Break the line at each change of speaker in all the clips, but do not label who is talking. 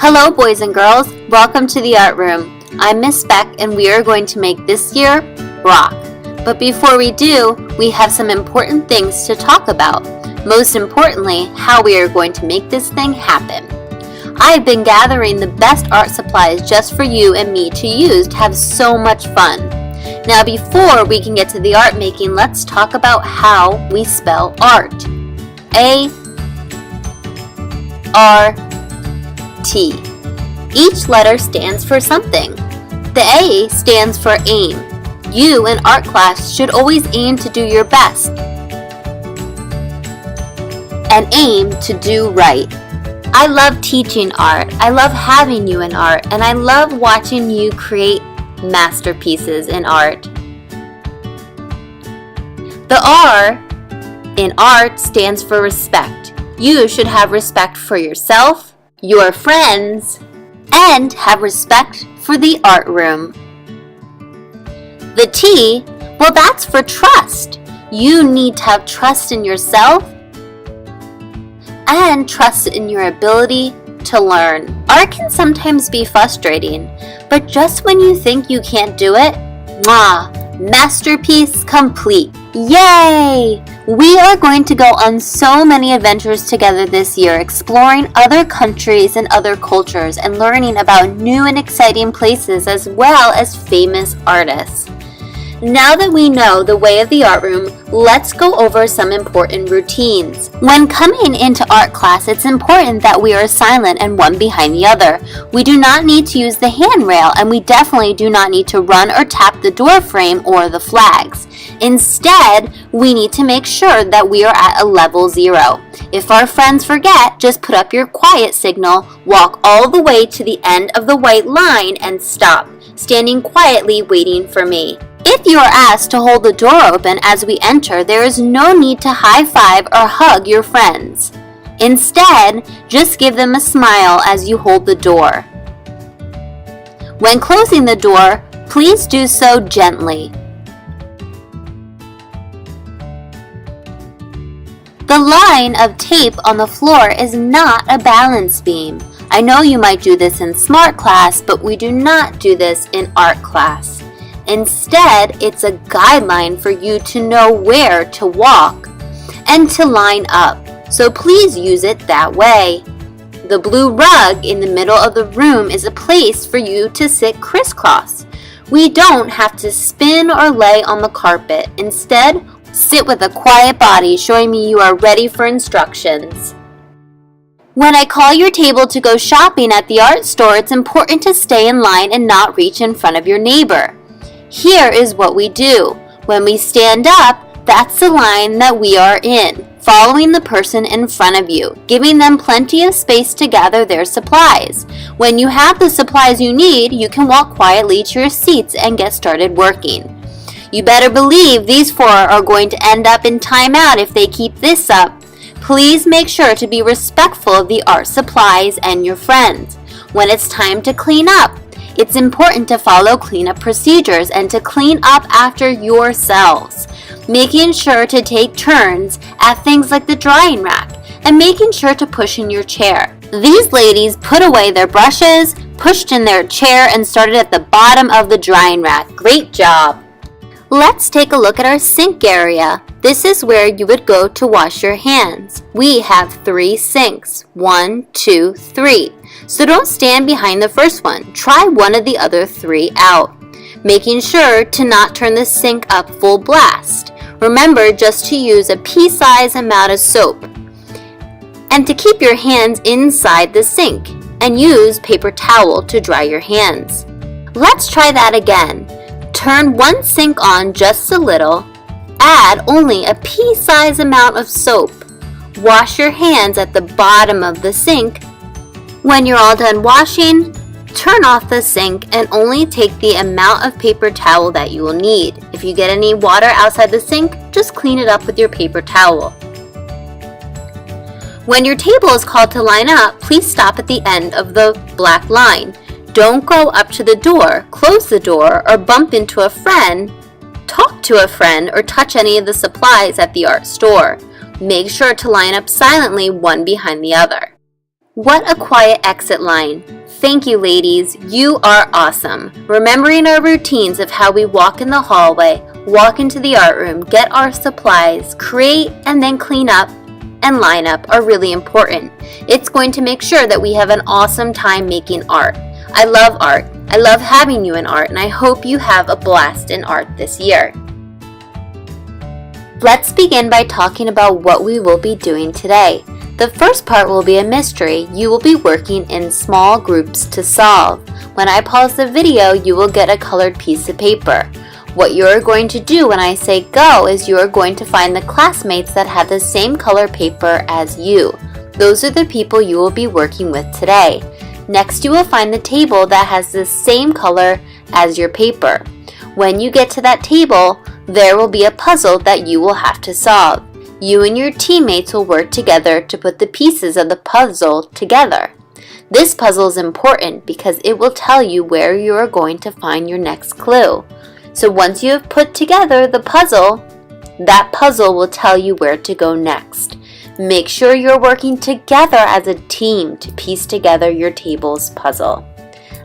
Hello boys and girls, welcome to the art room. I'm Miss Beck and we are going to make this year rock. But before we do, we have some important things to talk about. Most importantly, how we are going to make this thing happen. I've been gathering the best art supplies just for you and me to use to have so much fun. Now before we can get to the art making, let's talk about how we spell art. A-R-T. Each letter stands for something. The A stands for aim. You in art class should always aim to do your best and aim to do right. I love teaching art, I love having you in art, and I love watching you create masterpieces in art. The R in art stands for respect. You should have respect for yourself, your friends, and have respect for the art room. The T, well, that's for trust. You need to have trust in yourself and trust in your ability to learn. Art can sometimes be frustrating, but just when you think you can't do it, masterpiece complete. Yay! We are going to go on so many adventures together this year, exploring other countries and other cultures and learning about new and exciting places as well as famous artists. Now that we know the way of the art room, let's go over some important routines. When coming into art class, it's important that we are silent and one behind the other. We do not need to use the handrail, and we definitely do not need to run or tap the door frame or the flags. Instead, we need to make sure that we are at a level 0. If our friends forget, just put up your quiet signal, walk all the way to the end of the white line, and stop, standing quietly waiting for me. If you are asked to hold the door open as we enter, there is no need to high-five or hug your friends. Instead, just give them a smile as you hold the door. When closing the door, please do so gently. The line of tape on the floor is not a balance beam. I know you might do this in smart class, but we do not do this in art class. Instead, it's a guideline for you to know where to walk and to line up, so please use it that way. The blue rug in the middle of the room is a place for you to sit crisscross. We don't have to spin or lay on the carpet. Instead, sit with a quiet body, showing me you are ready for instructions. When I call your table to go shopping at the art store, it's important to stay in line and not reach in front of your neighbor. Here is what we do. When we stand up, that's the line that we are in, following the person in front of you, giving them plenty of space to gather their supplies. When you have the supplies you need, you can walk quietly to your seats and get started working. You better believe these 4 are going to end up in timeout if they keep this up. Please make sure to be respectful of the art supplies and your friends. When it's time to clean up, it's important to follow cleanup procedures and to clean up after yourselves, making sure to take turns at things like the drying rack and making sure to push in your chair. These ladies put away their brushes, pushed in their chair, and started at the bottom of the drying rack. Great job! Let's take a look at our sink area. This is where you would go to wash your hands. We have 3 sinks. 1, 2, 3. So don't stand behind the first one. Try one of the other 3 out, making sure to not turn the sink up full blast. Remember just to use a pea-sized amount of soap and to keep your hands inside the sink and use paper towel to dry your hands. Let's try that again. Turn one sink on just a little. Add only a pea-sized amount of soap. Wash your hands at the bottom of the sink. When you're all done washing, turn off the sink and only take the amount of paper towel that you will need. If you get any water outside the sink, just clean it up with your paper towel. When your table is called to line up, please stop at the end of the black line. Don't go up to the door, close the door, or bump into a friend, talk to a friend, or touch any of the supplies at the art store. Make sure to line up silently one behind the other. What a quiet exit line. Thank you, ladies. You are awesome. Remembering our routines of how we walk in the hallway, walk into the art room, get our supplies, create, and then clean up and line up are really important. It's going to make sure that we have an awesome time making art. I love art. I love having you in art, and I hope you have a blast in art this year. Let's begin by talking about what we will be doing today. The first part will be a mystery you will be working in small groups to solve. When I pause the video, you will get a colored piece of paper. What you are going to do when I say go is you are going to find the classmates that have the same color paper as you. Those are the people you will be working with today. Next, you will find the table that has the same color as your paper. When you get to that table, there will be a puzzle that you will have to solve. You and your teammates will work together to put the pieces of the puzzle together. This puzzle is important because it will tell you where you are going to find your next clue. So once you have put together the puzzle, that puzzle will tell you where to go next. Make sure you're working together as a team to piece together your table's puzzle.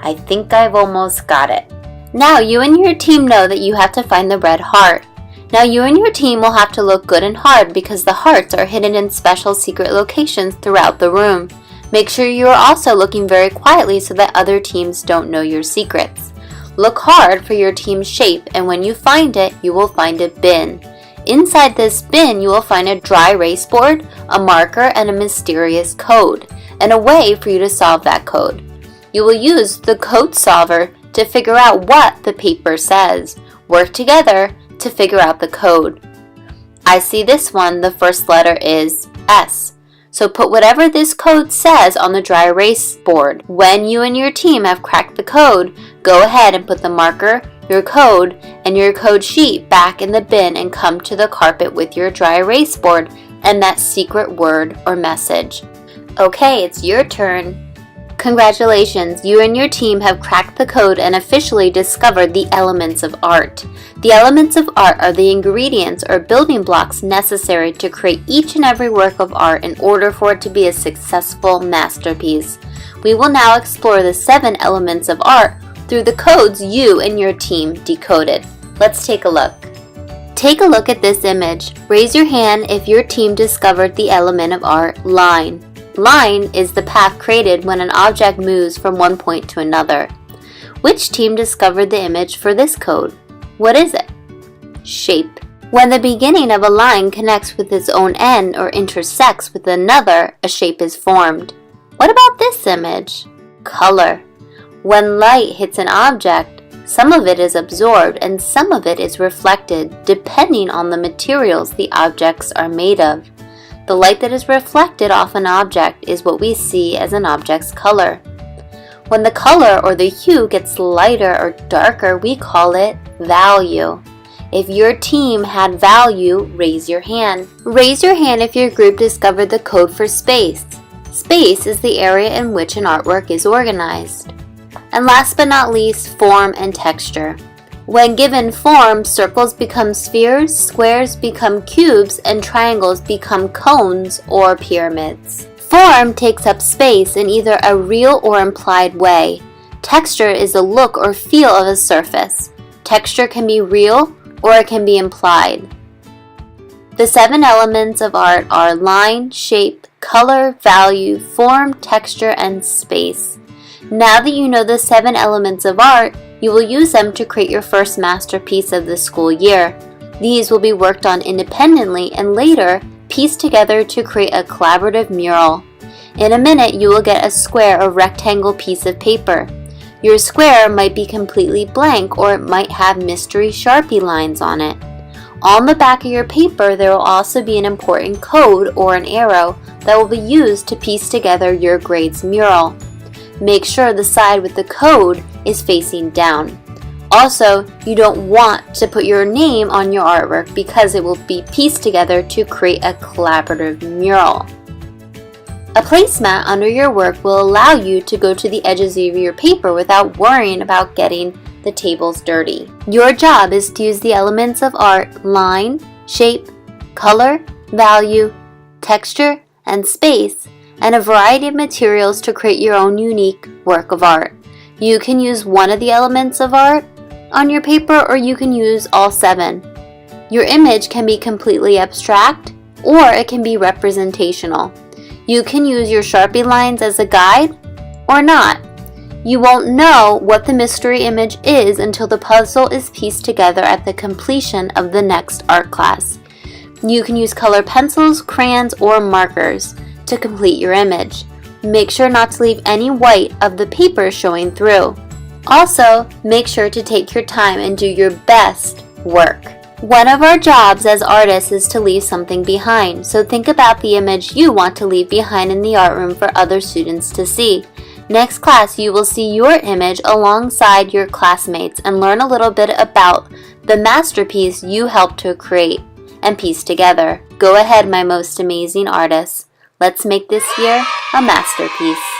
I think I've almost got it. Now you and your team know that you have to find the red heart. Now you and your team will have to look good and hard because the hearts are hidden in special secret locations throughout the room. Make sure you are also looking very quietly so that other teams don't know your secrets. Look hard for your team's shape, and when you find it, you will find a bin. Inside this bin, you will find a dry erase board, a marker, and a mysterious code, and a way for you to solve that code. You will use the code solver to figure out what the paper says. Work together to figure out the code. I see this one, the first letter is S. So put whatever this code says on the dry erase board. When you and your team have cracked the code, go ahead and put the marker, your code, and your code sheet back in the bin and come to the carpet with your dry erase board and that secret word or message. Okay, it's your turn. Congratulations, you and your team have cracked the code and officially discovered the elements of art. The elements of art are the ingredients or building blocks necessary to create each and every work of art in order for it to be a successful masterpiece. We will now explore the 7 elements of art through the codes you and your team decoded. Let's take a look. Take a look at this image. Raise your hand if your team discovered the element of art, line. Line is the path created when an object moves from one point to another. Which team discovered the image for this code? What is it? Shape. When the beginning of a line connects with its own end or intersects with another, a shape is formed. What about this image? Color. When light hits an object, some of it is absorbed and some of it is reflected, depending on the materials the objects are made of. The light that is reflected off an object is what we see as an object's color. When the color or the hue gets lighter or darker, we call it value. If your team had value, raise your hand. Raise your hand if your group discovered the code for space. Space is the area in which an artwork is organized. And last but not least, form and texture. When given form, circles become spheres, squares become cubes, and triangles become cones or pyramids. Form takes up space in either a real or implied way. Texture is the look or feel of a surface. Texture can be real or it can be implied. The 7 elements of art are line, shape, color, value, form, texture, and space. Now that you know the 7 elements of art, you will use them to create your first masterpiece of the school year. These will be worked on independently and later pieced together to create a collaborative mural. In a minute, you will get a square or rectangle piece of paper. Your square might be completely blank or it might have mystery Sharpie lines on it. On the back of your paper, there will also be an important code or an arrow that will be used to piece together your grade's mural. Make sure the side with the code is facing down. Also, you don't want to put your name on your artwork because it will be pieced together to create a collaborative mural. A placemat under your work will allow you to go to the edges of your paper without worrying about getting the tables dirty. Your job is to use the elements of art, line, shape, color, value, texture, and space and a variety of materials to create your own unique work of art. You can use one of the elements of art on your paper, or you can use all 7. Your image can be completely abstract, or it can be representational. You can use your Sharpie lines as a guide, or not. You won't know what the mystery image is until the puzzle is pieced together at the completion of the next art class. You can use colored pencils, crayons, or markers to complete your image. Make sure not to leave any white of the paper showing through. Also, make sure to take your time and do your best work. One of our jobs as artists is to leave something behind, so think about the image you want to leave behind in the art room for other students to see. Next class, you will see your image alongside your classmates and learn a little bit about the masterpiece you helped to create and piece together. Go ahead, my most amazing artists. Let's make this year a masterpiece.